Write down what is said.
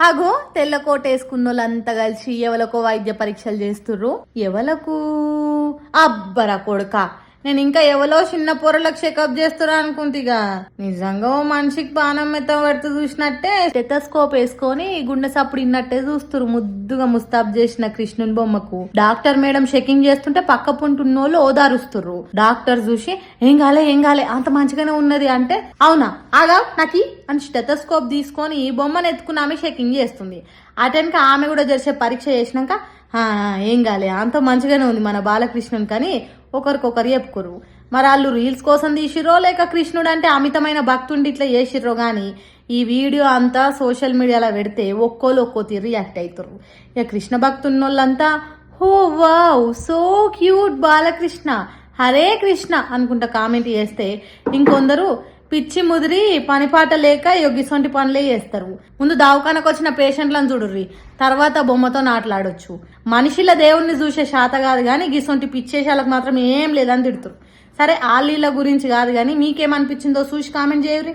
అగో తెల్ల కోట వేసుకున్న వాళ్ళంతా కలిసి ఎవలకో వైద్య పరీక్షలు చేస్తుర్రు. ఎవలకు అబ్బరా కొడుక, నేను ఇంకా ఎవరో చిన్న పొరలకు చెకప్ చేస్తురా అనుకుంటిగా. నిజంగా ఓ మనిషికి పానం మెత్తం పడుతూ చూసినట్టే స్టెథోస్కోప్ వేసుకొని గుండె సప్పుడు ఇన్నట్టే చూస్తురు ముద్దుగా ముస్తాబ్ చేసిన కృష్ణుని బొమ్మకు. డాక్టర్ మేడం చెకింగ్ చేస్తుంటే పక్క పుంటున్నోళ్ళు ఓదారుస్తుర్రు. డాక్టర్ చూసి ఏం కాలే అంత మంచిగానే ఉన్నది అంటే, అవునా ఆగా నాకి అని స్టెథోస్కోప్ తీసుకొని ఈ బొమ్మను ఎత్తుకుని ఆమె చెకింగ్ చేస్తుంది. అటెన్క ఆమె కూడా జరిసే పరీక్ష చేసినాక ఏం కాలే అంత మంచిగానే ఉంది మన బాలకృష్ణుని కానీ ఒకరికొకరు చెప్పుకోరు. మరి వాళ్ళు రీల్స్ కోసం తీసిర్రో లేక కృష్ణుడు అంటే అమితమైన భక్తుండి ఇట్లా చేసిర్రో గాని ఈ వీడియో అంతా సోషల్ మీడియాలో పెడితే ఒక్కో తీరు రియాక్ట్ అవుతారు. ఇక కృష్ణ భక్తున్నోళ్ళంతా హో wow so cute Balakrishna Hare Krishna అనుకుంటా కామెంట్ చేస్తే, ఇంకొందరు పిచ్చి ముదిరి పనిపాట లేక గిసొంటి పనులే చేస్తారు. ముందు దవాఖానకు వచ్చిన పేషెంట్లను చూడుర్రి, తర్వాత బొమ్మతో నాట్లాడొచ్చు. మనిషిల దేవుణ్ణి చూసే శాత కాదు కానీ గిసొంటి పిచ్చేశాలకు మాత్రం ఏం లేదని తిడుతురు. సరే ఆళ్ళ గురించి కాదు కానీ మీకేమనిపించిందో చూసి కామెంట్ చేయరు.